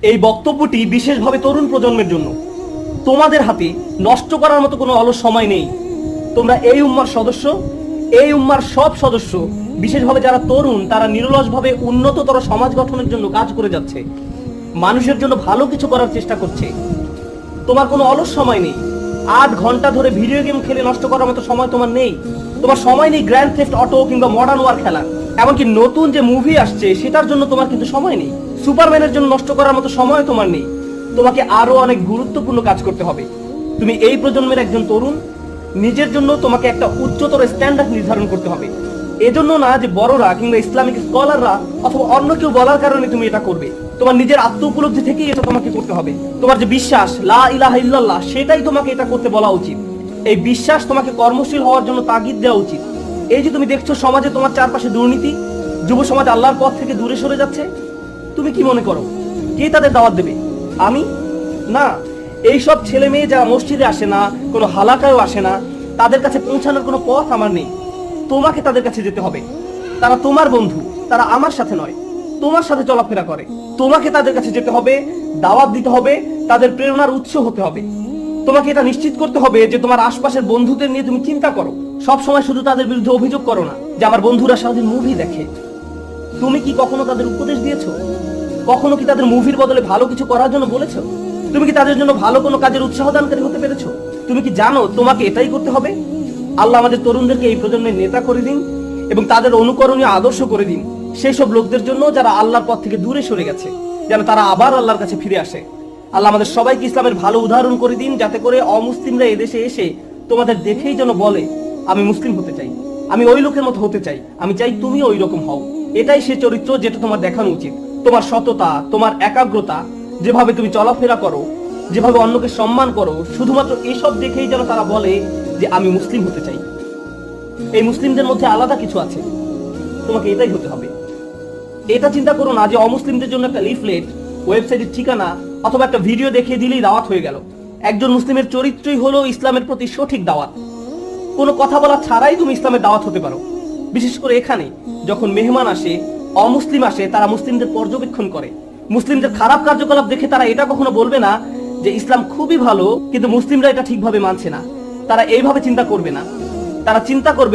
এই বক্তব্যটি বিশেষভাবে তরুণ প্রজন্মের জন্য। তোমাদের হাতে নষ্ট করার মতো কোনো অলস সময় নেই। তোমরা এই উম্মার সদস্য, এই উম্মার সব সদস্য, বিশেষভাবে যারা তরুণ, তারা নিরলসভাবে উন্নততর সমাজ গঠনের জন্য কাজ করে যাচ্ছে, মানুষের জন্য ভালো কিছু করার চেষ্টা করছে। তোমার কোনো অলস সময় নেই। 8 ঘন্টা ধরে ভিডিও গেম খেলে নষ্ট করার মতো সময় তোমার নেই। তোমার সময় নেই গ্র্যান্ড থেফট অটো কিংবা মডার্ন ওয়ার খেলা। এমনকি নতুন যে মুভি আসছে সেটার জন্য তোমার কিন্তু সময় নেই। সুপারম্যানের জন্য নষ্ট করার মতো সময় তোমার নেই। তোমাকে আরো অনেক গুরুত্বপূর্ণ কাজ করতে হবে। তুমি এই প্রজন্মের একজন তরুণ, নিজের জন্য তোমাকে একটা উচ্চতর স্ট্যান্ডার্ড নির্ধারণ করতে হবে। এজন্য না যে বড়রা কিংবা ইসলামিক স্কলাররা অথবা অন্য কেউ বলার কারণে তুমি এটা করবে। তোমার নিজের আত্ম উপলব্ধি থেকেই এটা তোমাকে করতে হবে। তোমার যে বিশ্বাস লা ইলাহা ইল্লাল্লাহ, সেটাই তোমাকে এটা করতে বলা উচিত। এই বিশ্বাস তোমাকে কর্মশীল হওয়ার জন্য তাগিদ দেওয়া উচিত। এই যে তুমি দেখছো সমাজে তোমার চারপাশে দুর্নীতি, যুব সমাজ আল্লাহর পথ থেকে দূরে সরে যাচ্ছে, তুমি কি মনে করো কে তাদের দাওয়াত দেবে? আমি না। এইসব ছেলে মেয়ে যারা মসজিদে আসে না, কোনো হালাকায়ও আসে না, তাদের কাছে পৌঁছানোর কোনো পথ আমার নেই। তোমাকে তাদের কাছে যেতে হবে। তারা তোমার বন্ধু, তারা আমার সাথে নয়, তোমার সাথে চলাফেরা করে। তোমাকে তাদের কাছে যেতে হবে, দাওয়াত দিতে হবে, তাদের প্রেরণার উৎস হতে হবে। তোমাকে এটা নিশ্চিত করতে হবে যে তোমার আশপাশের বন্ধুদের নিয়ে তুমি চিন্তা করো। সব সময় শুধু তাদের বিরুদ্ধে অভিযোগ করো না যে আমার বন্ধুরা সারাদিন মুভি দেখে। তুমি কি কখনো তাদের উপদেশ দিয়েছো? কখনো কি তাদের মুভির বদলে ভালো কিছু করার জন্য বলেছো? তুমি কি তাদের জন্য ভালো কোনো কাজের উৎসাহ দানকারী হতে পেরেছো? তুমি কি জানো তোমাকে এটাই করতে হবে? আল্লাহ আমাদের তরুণদেরকে এই প্রজন্মের নেতা করে দিন এবং তাদের অনুকরণীয় আদর্শ করে দিন সেই সব লোকদের জন্য যারা আল্লাহর পথ থেকে দূরে সরে গেছে, যেন তারা আবার আল্লাহর কাছে ফিরে আসে। আল্লাহ আমাদের সবাইকে ইসলামের ভালো উদাহরণ করে দিন, যাতে করে অমুসলিমরা এদেশে এসে তোমাদের দেখেই যেন বলে আমি মুসলিম হতে চাই, আমি ওই লোকের মতো হতে চাই, আমি চাই তুমিও ওই রকম হও। এটাই সে চরিত্র যেটা তোমার দেখানো উচিত। তোমার সততা, তোমার একাগ্রতা, যেভাবে তুমি চলাফেরা করো, যেভাবে অন্যকে সম্মান করো, শুধুমাত্র এসব দেখেই যেন তারা বলে যে আমি মুসলিম হতে চাই। এই মুসলিমদের মধ্যে আলাদা কিছু আছে, তোমাকে এটাই হতে হবে। এটা চিন্তা করো না যে অমুসলিমদের জন্য একটা লিফলেট, ওয়েবসাইটের ঠিকানা অথবা একটা ভিডিও দেখিয়ে দিলেই দাওয়াত হয়ে গেল। একজন মুসলিমের চরিত্রই হলো ইসলামের প্রতি সঠিক দাওয়াত। কোনো কথা বলা ছাড়াই তুমি ইসলামের দাওয়াত হতে পারো। বিশেষ করে এখানে যখন মেহমান আসে, অমুসলিম আসে, তারা মুসলিমদের পর্যবেক্ষণ করে। মুসলিমদের খারাপ কার্যকলাপ দেখে তারা এটা কখনো বলবে না যে ইসলাম খুবই ভালো, কিন্তু মুসলিমরা এটা ঠিকভাবে মানছে না। তারা এইভাবে চিন্তা করবে না। তারা চিন্তা করবে